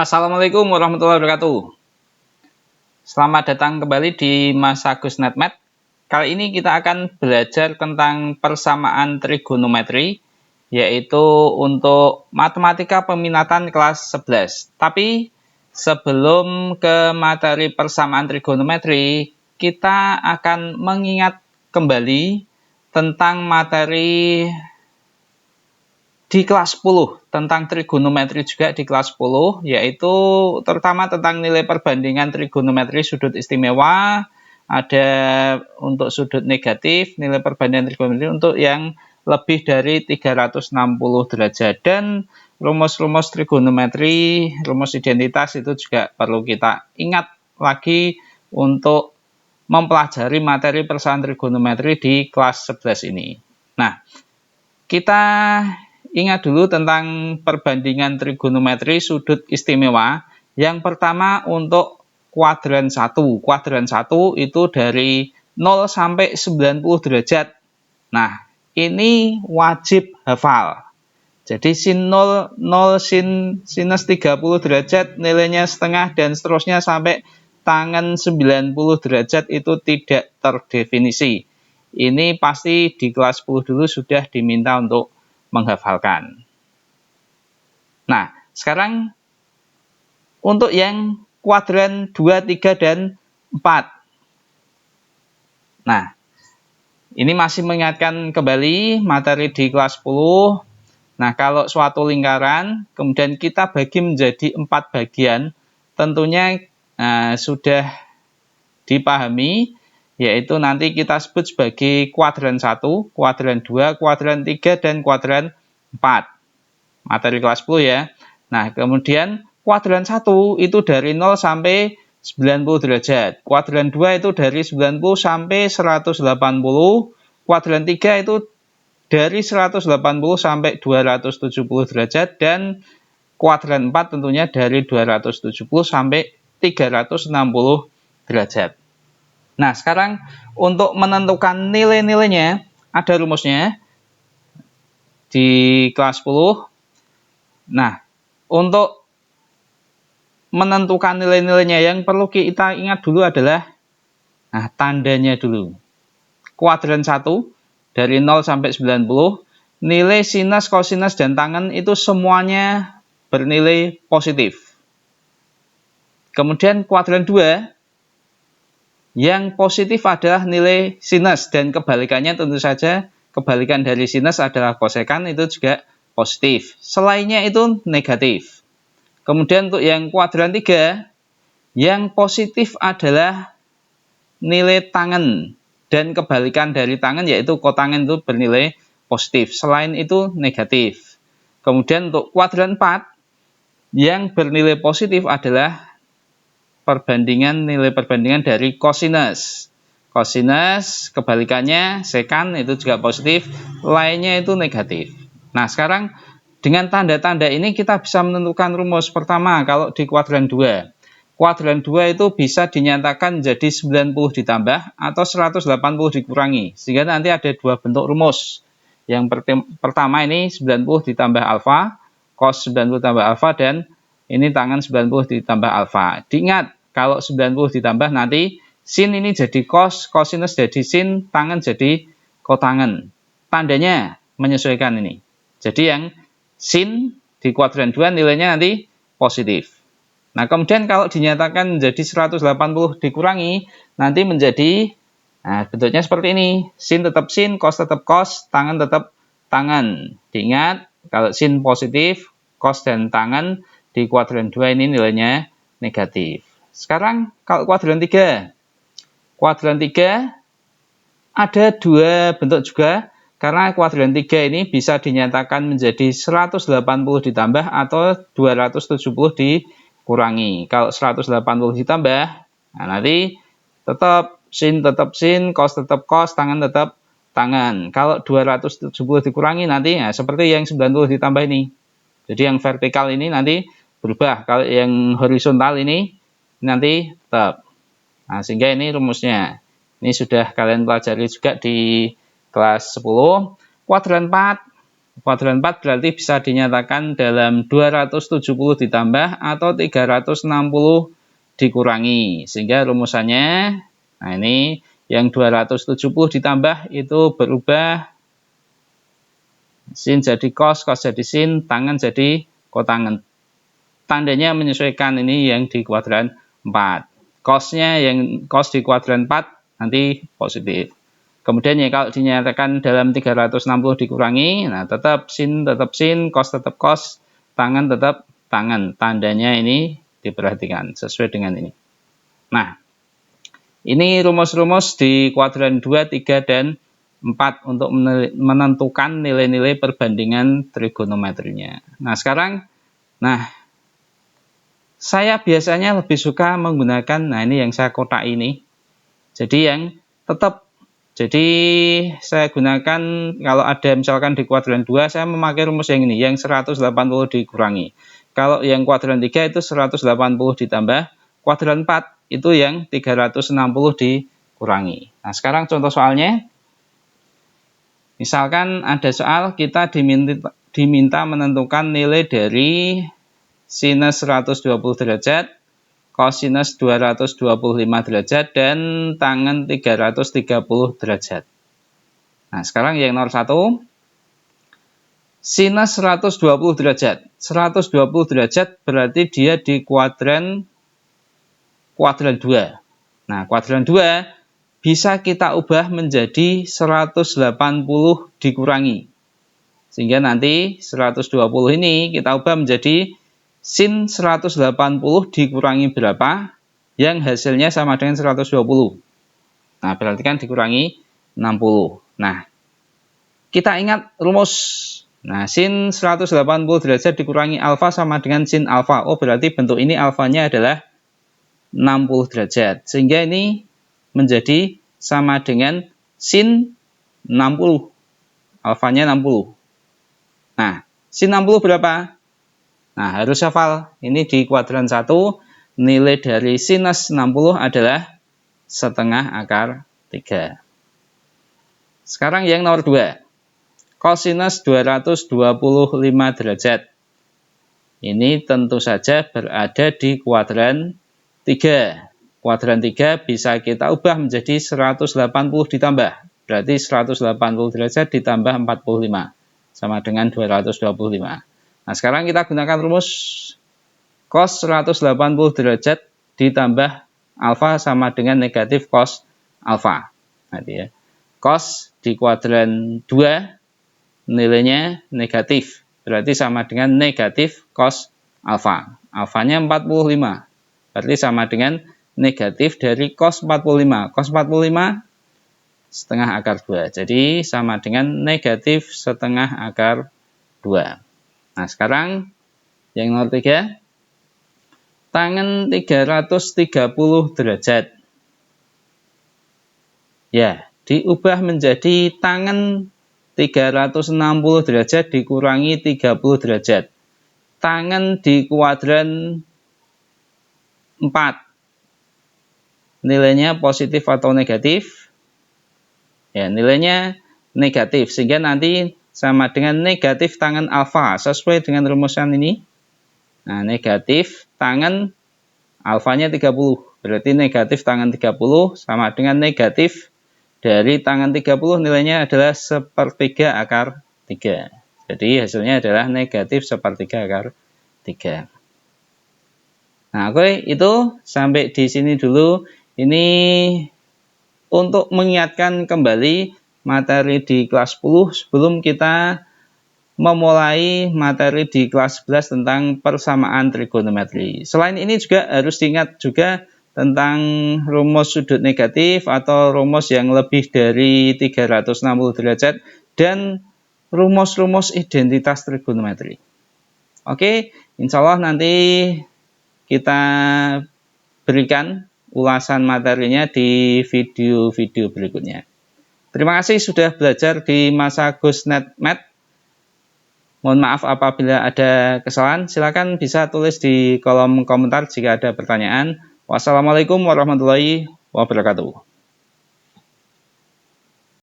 Assalamualaikum warahmatullahi wabarakatuh. Selamat datang kembali di Mas Agus NetMath. Kali ini kita akan belajar tentang persamaan trigonometri, yaitu untuk matematika peminatan kelas 11. Tapi sebelum ke materi persamaan trigonometri, kita akan mengingat kembali tentang materi di kelas 10, tentang trigonometri juga di kelas 10, yaitu terutama tentang nilai perbandingan trigonometri sudut istimewa, ada untuk sudut negatif, nilai perbandingan trigonometri untuk yang lebih dari 360 derajat, dan rumus-rumus trigonometri, rumus identitas itu juga perlu kita ingat lagi untuk mempelajari materi persamaan trigonometri di kelas 11 ini. Nah, kita ingat dulu tentang perbandingan trigonometri sudut istimewa. Yang pertama untuk kuadran 1. Kuadran 1 itu dari 0 sampai 90 derajat. Nah, ini wajib hafal. Jadi sin 0, 0 sinus 30 derajat, nilainya setengah, dan seterusnya sampai tangen 90 derajat itu tidak terdefinisi. Ini pasti di kelas 10 dulu sudah diminta untuk menghafalkan. Nah, sekarang untuk yang kuadran 2, 3, dan 4. Nah, ini masih mengingatkan kembali materi di kelas 10. Nah, kalau suatu lingkaran, kemudian kita bagi menjadi 4 bagian, tentunya sudah dipahami, yaitu nanti kita sebut sebagai kuadran 1, kuadran 2, kuadran 3, dan kuadran 4. Materi kelas 10 ya. Nah, kemudian kuadran 1 itu dari 0 sampai 90 derajat. Kuadran 2 itu dari 90 sampai 180. Kuadran 3 itu dari 180 sampai 270 derajat. Dan kuadran 4 tentunya dari 270 sampai 360 derajat. Nah, sekarang untuk menentukan nilai-nilainya, ada rumusnya di kelas 10. Nah, untuk menentukan nilai-nilainya yang perlu kita ingat dulu adalah tandanya dulu. Kuadran 1 dari 0 sampai 90, nilai sinus, kosinus, dan tangen itu semuanya bernilai positif. Kemudian kuadran 2, yang positif adalah nilai sinus, dan kebalikannya tentu saja kebalikan dari sinus adalah kosekan, itu juga positif. Selainnya itu negatif. Kemudian untuk yang kuadran 3, yang positif adalah nilai tangen, dan kebalikan dari tangen yaitu kotangen itu bernilai positif. Selain itu negatif. Kemudian untuk kuadran 4, yang bernilai positif adalah nilai perbandingan dari kosinus. Kosinus kebalikannya sekan itu juga positif, lainnya itu negatif. Nah, sekarang dengan tanda-tanda ini kita bisa menentukan rumus. Pertama, kalau di kuadran 2. Kuadran 2 itu bisa dinyatakan jadi 90 ditambah atau 180 dikurangi. Sehingga nanti ada dua bentuk rumus. Yang pertama ini 90 ditambah alfa, cos 90 ditambah alfa, dan ini tangen 90 ditambah alfa. Diingat, kalau 90 ditambah nanti sin ini jadi cos, cosinus jadi sin, tangen jadi kotangen. Tandanya menyesuaikan ini. Jadi yang sin di kuadran 2 nilainya nanti positif. Nah, kemudian kalau dinyatakan menjadi 180 dikurangi, nanti menjadi bentuknya seperti ini. Sin tetap sin, cos tetap cos, tangen tetap tangen. Diingat, kalau sin positif, cos dan tangen di kuadran 2 ini nilainya negatif. Sekarang kalau kuadran 3. Kuadran 3 ada dua bentuk juga, karena kuadran 3 ini bisa dinyatakan menjadi 180 ditambah atau 270 dikurangi. Kalau 180 ditambah, nanti tetap sin, cos tetap cos, tangen tetap tangen. Kalau 270 dikurangi nanti seperti yang 90 ditambah ini. Jadi yang vertikal ini nanti berubah. Kalau yang horizontal ini nanti tetap. Nah, sehingga ini rumusnya. Ini sudah kalian pelajari juga di kelas 10. Kuadran 4. Kuadran 4 berarti bisa dinyatakan dalam 270 ditambah atau 360 dikurangi. Sehingga rumusannya, nah ini yang 270 ditambah itu berubah sin jadi cos, cos jadi sin, tangen jadi kotangen. Tandanya menyesuaikan, ini yang di kuadran 4. Cosnya yang cos di kuadran 4 nanti positif. Kemudian ya kalau dinyatakan dalam 360 dikurangi, nah tetap sin, cos tetap cos, tangan tetap tangan. Tandanya ini diperhatikan sesuai dengan ini. Nah, ini rumus-rumus di kuadran 2, 3, dan 4 untuk menentukan nilai-nilai perbandingan trigonometrinya. Nah, sekarang, saya biasanya lebih suka menggunakan, nah ini yang saya kotak ini. Jadi yang tetap, jadi saya gunakan kalau ada misalkan di kuadran 2, saya memakai rumus yang ini, yang 180 dikurangi. Kalau yang kuadran 3 itu 180 ditambah, kuadran 4 itu yang 360 dikurangi. Nah, sekarang contoh soalnya. Misalkan ada soal kita diminta menentukan nilai dari sinus 120 derajat, kosinus 225 derajat, dan tangen 330 derajat. Nah, sekarang yang nomor 1, sinus 120 derajat. 120 derajat berarti dia di kuadran 2. Nah, kuadran 2 bisa kita ubah menjadi 180 dikurangi. Sehingga nanti 120 ini kita ubah menjadi sin 180 dikurangi berapa, yang hasilnya sama dengan 120. Nah, berarti kan dikurangi 60. Nah, kita ingat rumus. Nah, sin 180 derajat dikurangi alfa sama dengan sin alfa. Oh, berarti bentuk ini alfanya adalah 60 derajat. Sehingga ini menjadi sama dengan sin 60. Alfanya 60. Nah, sin 60 berapa? Nah, harus hafal. Ini di kuadran 1, nilai dari sinus 60 adalah setengah akar 3. Sekarang yang nomor 2. Kosinus 225 derajat. Ini tentu saja berada di kuadran 3. Kuadran 3 bisa kita ubah menjadi 180 ditambah. Berarti 180 derajat ditambah 45. Sama dengan 225. Nah, sekarang kita gunakan rumus cos 180 derajat ditambah alfa sama dengan negatif cos alfa. Nanti ya. Cos di kuadran 2 nilainya negatif. Berarti sama dengan negatif cos alfa. Alfanya 45. Berarti sama dengan negatif dari cos 45. Cos 45 setengah akar 2. Jadi sama dengan negatif setengah akar 2. Nah, sekarang yang nomor 3, tangen 330 derajat. Ya, diubah menjadi tangen 360 derajat dikurangi 30 derajat. Tangen di kuadran 4. Nilainya positif atau negatif? Ya, nilainya negatif. Sehingga nanti sama dengan negatif tangen alfa, sesuai dengan rumusan ini. Nah, negatif tangen alfanya 30, berarti negatif tangen 30 sama dengan negatif dari tangen 30 nilainya adalah sepertiga akar 3. Jadi hasilnya adalah negatif sepertiga akar 3. Nah, oke, itu sampai di sini dulu. Ini untuk mengingatkan kembali materi di kelas 10 sebelum kita memulai materi di kelas 11 tentang persamaan trigonometri. Selain ini juga harus diingat juga tentang rumus sudut negatif atau rumus yang lebih dari 360 derajat dan rumus-rumus identitas trigonometri. Oke, insya Allah nanti kita berikan ulasan materinya di video-video berikutnya. Terima kasih sudah belajar di Mas Agus NetMath. Mohon maaf apabila ada kesalahan. Silakan bisa tulis di kolom komentar jika ada pertanyaan. Wassalamualaikum warahmatullahi wabarakatuh.